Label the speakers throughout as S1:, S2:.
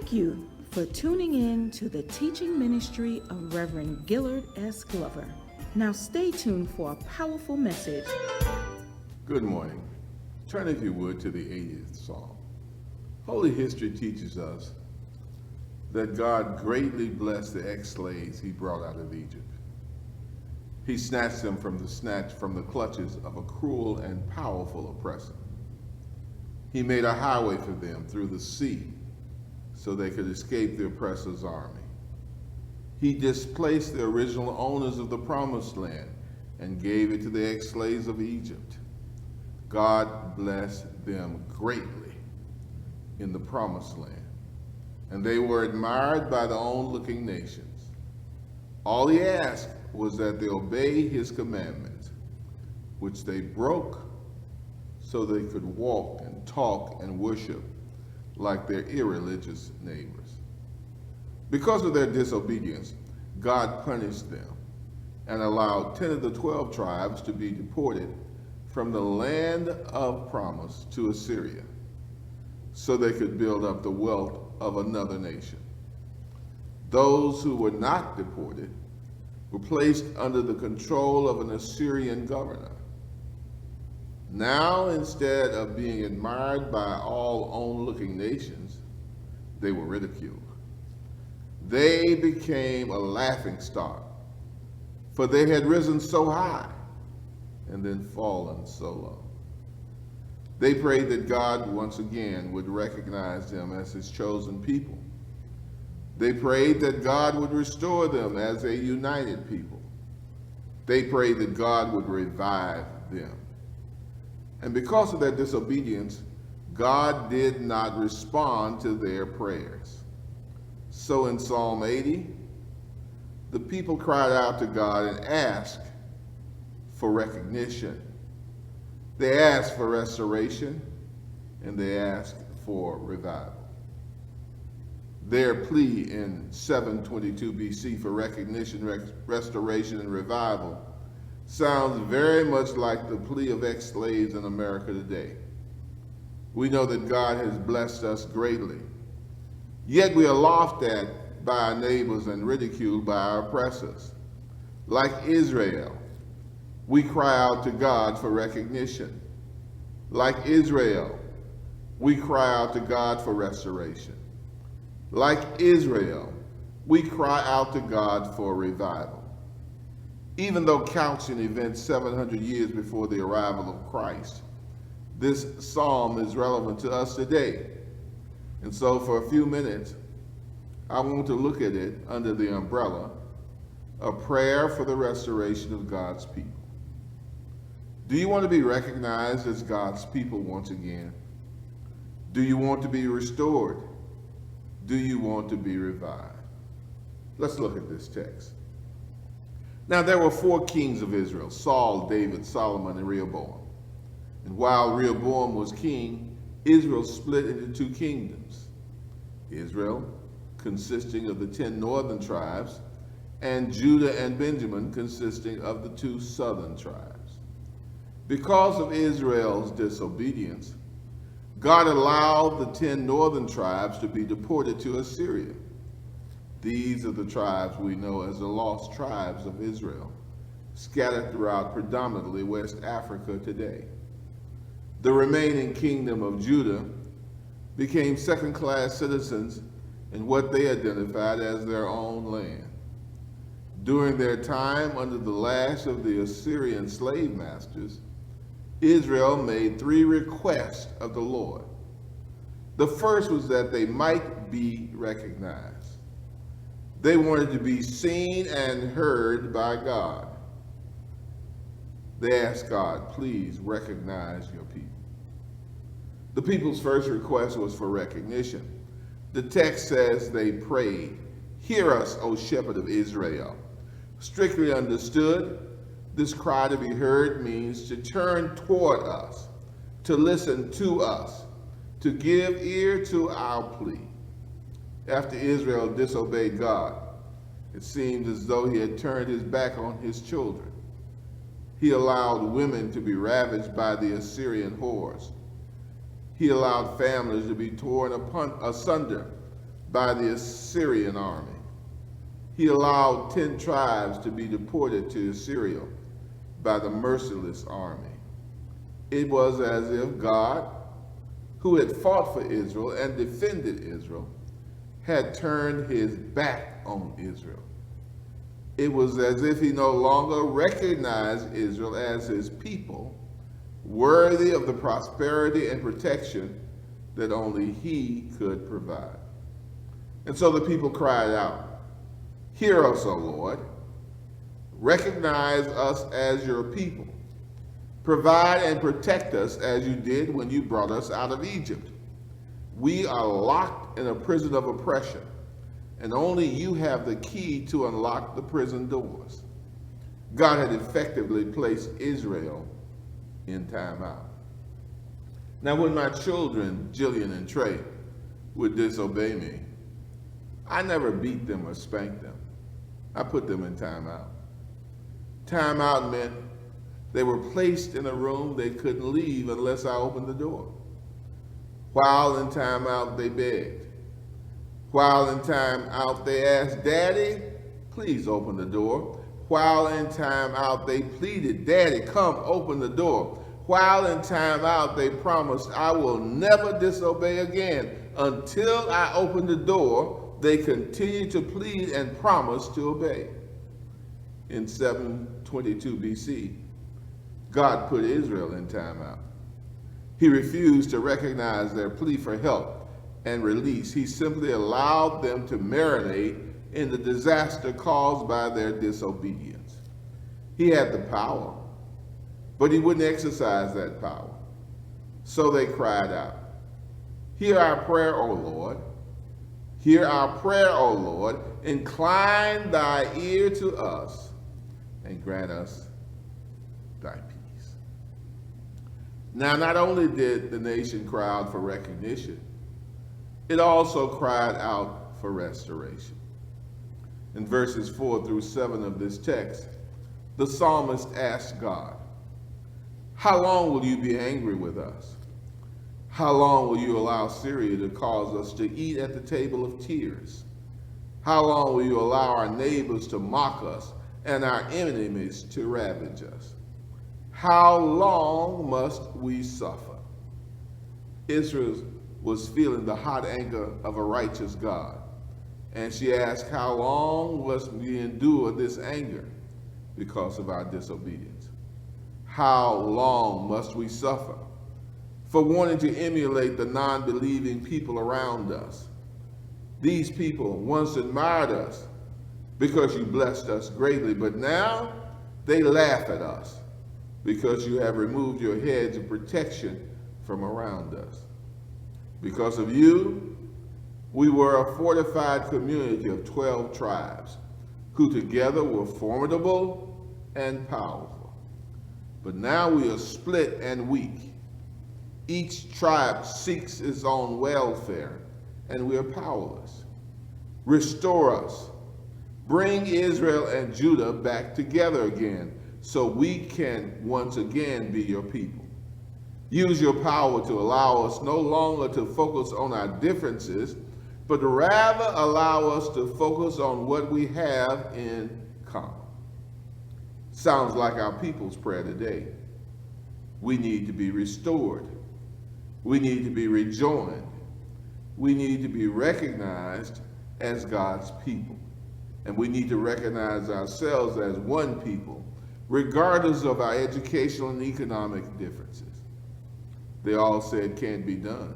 S1: Thank you for tuning in to the teaching ministry of Reverend Gillard S. Glover. Now stay tuned for a powerful message.
S2: Good morning. Turn, if you would, to the 80th Psalm. Holy history teaches us that God greatly blessed the ex-slaves he brought out of Egypt. He snatched them from the clutches of a cruel and powerful oppressor. He made a highway for them through the sea so they could escape the oppressor's army. He displaced the original owners of the promised land and gave it to the ex-slaves of Egypt. God blessed them greatly in the promised land, and they were admired by the onlooking nations. All he asked was that they obey his commandments, which they broke so they could walk and talk and worship like their irreligious neighbors. Because of their disobedience, God punished them and allowed 10 of the 12 tribes to be deported from the land of promise to Assyria, so they could build up the wealth of another nation. Those who were not deported were placed under the control of an Assyrian governor. Now, instead of being admired by all onlooking nations, they were ridiculed. They became a laughingstock, for they had risen so high and then fallen so low. They prayed that God once again would recognize them as his chosen people. They prayed that God would restore them as a united people. They prayed that God would revive them. And because of their disobedience, God did not respond to their prayers. So in Psalm 80, the people cried out to God and asked for recognition. They asked for restoration, and they asked for revival. Their plea in 722 BC for recognition, restoration, and revival sounds very much like the plea of ex-slaves in America today. We know that God has blessed us greatly, yet we are laughed at by our neighbors and ridiculed by our oppressors. Like Israel, we cry out to God for recognition. Like Israel, we cry out to God for restoration. Like Israel, we cry out to God for revival. Even though couched in events 700 years before the arrival of Christ, this psalm is relevant to us today. And so for a few minutes, I want to look at it under the umbrella of prayer for the restoration of God's people. Do you want to be recognized as God's people once again? Do you want to be restored? Do you want to be revived? Let's look at this text. Now there were 4 kings of Israel: Saul, David, Solomon, and Rehoboam. And while Rehoboam was king, Israel split into 2 kingdoms. Israel, consisting of the 10 northern tribes, and Judah and Benjamin, consisting of the 2 southern tribes. Because of Israel's disobedience, God allowed the 10 northern tribes to be deported to Assyria. These are the tribes we know as the lost tribes of Israel, scattered throughout predominantly West Africa today. The remaining kingdom of Judah became second-class citizens in what they identified as their own land. During their time under the lash of the Assyrian slave masters, Israel made 3 requests of the Lord. The first was that they might be recognized. They wanted to be seen and heard by God. They asked God, please recognize your people. The people's first request was for recognition. The text says they prayed, "Hear us, O shepherd of Israel." Strictly understood, this cry to be heard means to turn toward us, to listen to us, to give ear to our plea. After Israel disobeyed God, it seemed as though he had turned his back on his children. He allowed women to be ravaged by the Assyrian hordes. He allowed families to be torn asunder by the Assyrian army. He allowed 10 tribes to be deported to Assyria by the merciless army. It was as if God, who had fought for Israel and defended Israel, had turned his back on Israel. It was as if he no longer recognized Israel as his people, worthy of the prosperity and protection that only he could provide. And so the people cried out, "Hear us, O Lord. Recognize us as your people. Provide and protect us as you did when you brought us out of Egypt. We are locked in a prison of oppression, and only you have the key to unlock the prison doors." God had effectively placed Israel in timeout. Now, when my children, Jillian and Trey, would disobey me, I never beat them or spanked them. I put them in timeout. Timeout meant they were placed in a room they couldn't leave unless I opened the door. While in timeout, they begged. While in timeout, they asked, "Daddy, please open the door." While in timeout, they pleaded, "Daddy, come open the door." While in timeout, they promised, "I will never disobey again." Until I opened the door, they continued to plead and promise to obey. In 722 BC, God put Israel in timeout. He refused to recognize their plea for help and release. He simply allowed them to marinate in the disaster caused by their disobedience. He had the power, but he wouldn't exercise that power. So they cried out, "Hear our prayer, O Lord. Hear our prayer, O Lord. Incline thy ear to us and grant us thy peace." Now, not only did the nation cry out for recognition, it also cried out for restoration. In verses 4 through 7 of this text, the psalmist asked God, "How long will you be angry with us? How long will you allow Syria to cause us to eat at the table of tears? How long will you allow our neighbors to mock us and our enemies to ravage us? How long must we suffer?" Israel was feeling the hot anger of a righteous God, and she asked, "How long must we endure this anger because of our disobedience? How long must we suffer for wanting to emulate the non-believing people around us? These people once admired us because you blessed us greatly, but now they laugh at us because you have removed your hedge of protection from around us. Because of you, we were a fortified community of 12 tribes who together were formidable and powerful. But now we are split and weak. Each tribe seeks its own welfare, and we are powerless. Restore us. Bring Israel and Judah back together again, so we can once again be your people. Use your power to allow us no longer to focus on our differences, but rather allow us to focus on what we have in common. Sounds like our people's prayer today. We need to be restored. We need to be rejoined. We need to be recognized as God's people. And we need to recognize ourselves as one people, regardless of our educational and economic differences. They all said can't be done.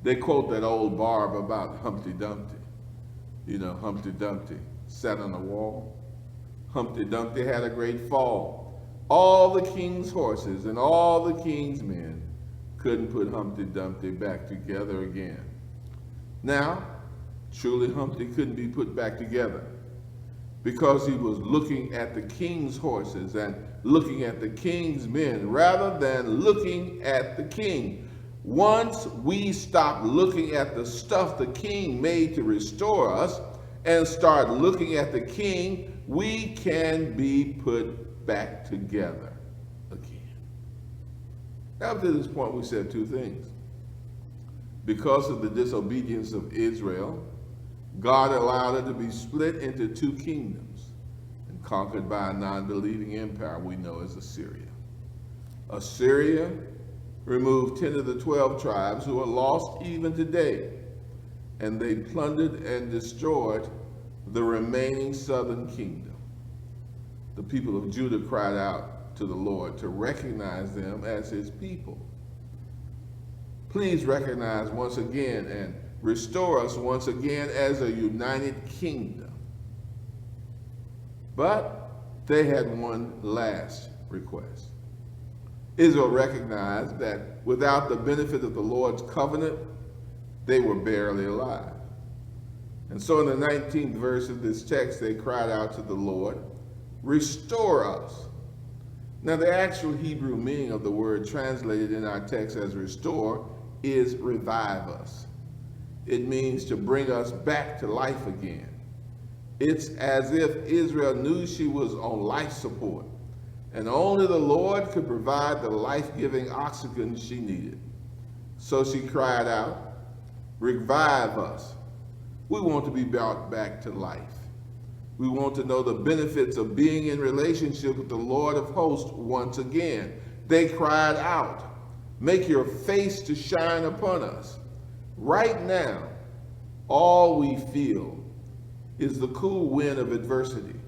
S2: They quote that old barb about Humpty Dumpty. You know, Humpty Dumpty sat on a wall. Humpty Dumpty had a great fall. All the king's horses and all the king's men couldn't put Humpty Dumpty back together again. Now, truly Humpty couldn't be put back together because he was looking at the king's horses and looking at the king's men rather than looking at the king. Once we stop looking at the stuff the king made to restore us and start looking at the king, we can be put back together again. Up to this point, we said two things. Because of the disobedience of Israel, God allowed it to be split into two kingdoms and conquered by a non-believing empire we know as Assyria. Assyria removed 10 of the 12 tribes who are lost even today, and they plundered and destroyed the remaining southern kingdom. The people of Judah cried out to the Lord to recognize them as his people. Please recognize once again and restore us once again as a united kingdom. But they had one last request. Israel recognized that without the benefit of the Lord's covenant, they were barely alive. And so in the 19th verse of this text, they cried out to the Lord, "Restore us." Now, the actual Hebrew meaning of the word translated in our text as restore is revive us. It means to bring us back to life again. It's as if Israel knew she was on life support, and only the Lord could provide the life-giving oxygen she needed. So she cried out, "Revive us." We want to be brought back to life. We want to know the benefits of being in relationship with the Lord of hosts once again. They cried out, "Make your face to shine upon us." Right now, all we feel is the cool wind of adversity.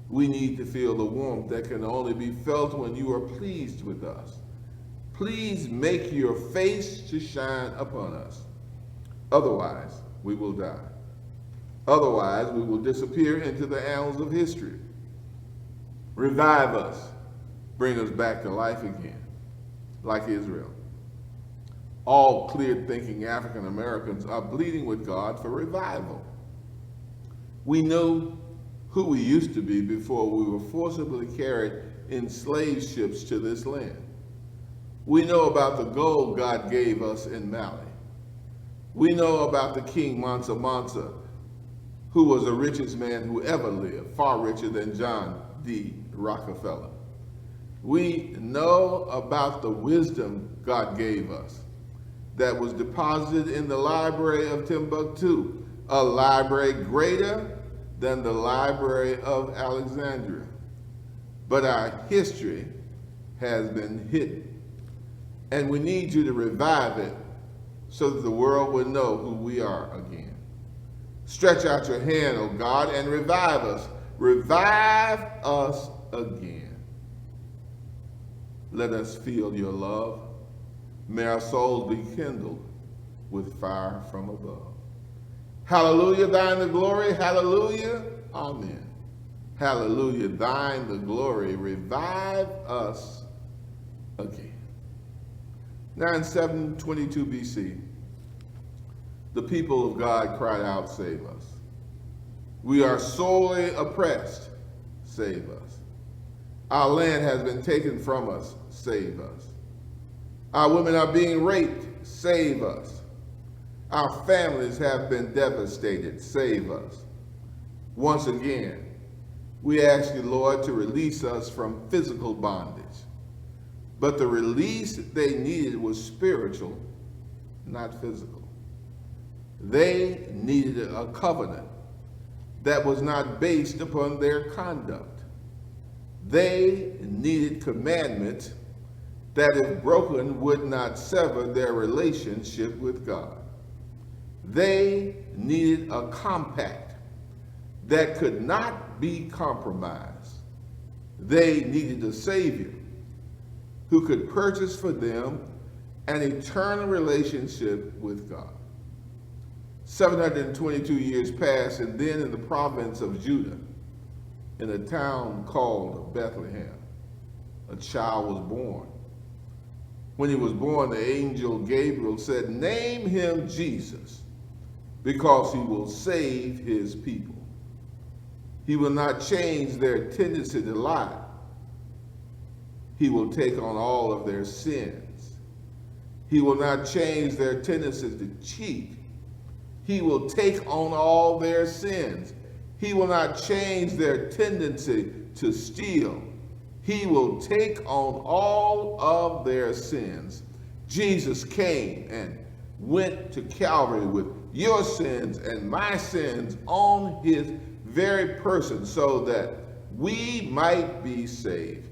S2: We need to feel the warmth that can only be felt when you are pleased with us. Please make your face to shine upon us. Otherwise, we will die. Otherwise, we will disappear into the annals of history. Revive us. Bring us back to life again, like Israel. All clear-thinking African Americans are bleeding with God for revival. We know who we used to be before we were forcibly carried in slave ships to this land. We know about the gold God gave us in Mali. We know about the King Mansa Mansa, who was the richest man who ever lived, far richer than John D. Rockefeller. We know about the wisdom God gave us that was deposited in the library of Timbuktu, a library greater than the library of Alexandria. But our history has been hidden, and we need you to revive it so that the world will know who we are again. Stretch out your hand, O God, and revive us. Revive us again. Let us feel your love. May our souls be kindled with fire from above. Hallelujah, thine the glory. Hallelujah. Amen. Hallelujah, thine the glory. Revive us again. Now in 722 BC, the people of God cried out, "Save us. We are sorely oppressed. Save us. Our land has been taken from us. Save us. Our women are being raped. Save us. Our families have been devastated. Save us." Once again, we ask you, Lord, to release us from physical bondage. But the release they needed was spiritual, not physical. They needed a covenant that was not based upon their conduct. They needed commandments that, if broken, would not sever their relationship with God. They needed a compact that could not be compromised. They needed a Savior who could purchase for them an eternal relationship with God. 722 years passed, and then in the province of Judah, in a town called Bethlehem, a child was born. When he was born, the angel Gabriel said, "Name him Jesus, because he will save his people. He will not change their tendency to lie. He will take on all of their sins. He will not change their tendency to cheat. He will take on all their sins. He will not change their tendency to steal. He will take on all of their sins." Jesus came and went to Calvary with your sins and my sins on his very person so that we might be saved.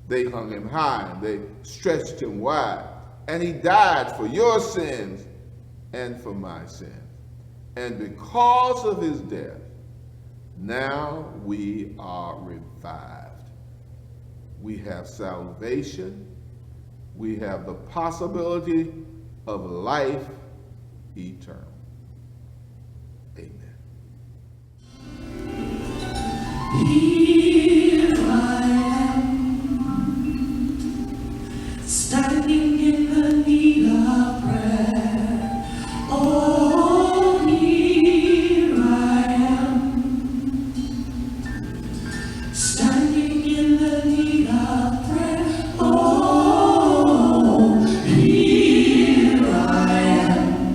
S2: They hung him high and they stretched him wide, and he died for your sins and for my sins. And because of his death, now we are revived. We have salvation. We have the possibility of life eternal. Amen.
S3: Here I am, standing in the need of prayer. Oh, here I am, standing in the need of prayer. Oh, here I am,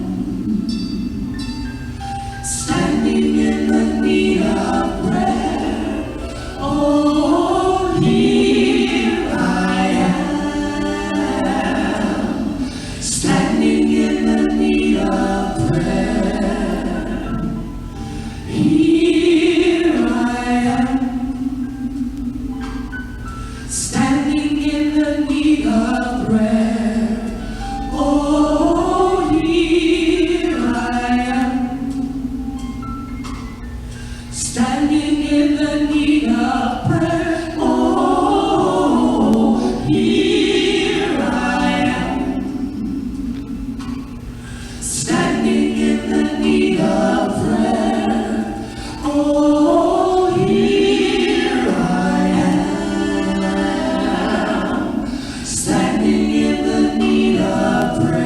S3: standing in the need of prayer. Oh, here I am, standing in the need of prayer. Here I am, standing in the need of prayer. Oh, here I am, standing in the need of prayer. Oh, here I am, standing in the need of prayer. Oh, here I am, standing in the need of prayer.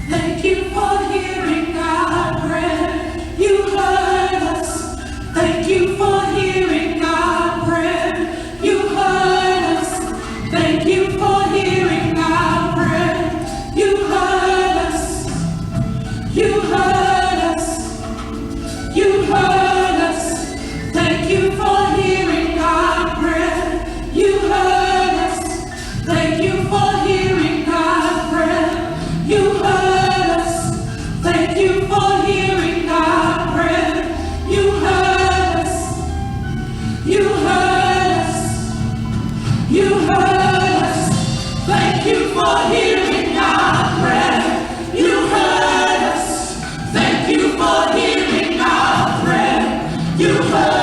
S3: Thank you for hearing our prayer. You heard us. Thank you for hearing our prayer. You heard us. Thank you for hearing our prayer. You heard us. You heard us. You heard us. Thank you for hearing our prayer. You heard us. Thank you for hearing our prayer. You heard us. Thank you for hearing our prayer. You heard us. You heard us. You heard us. Thank you for hearing our prayer. You heard us. Thank you for hearing our prayer. You heard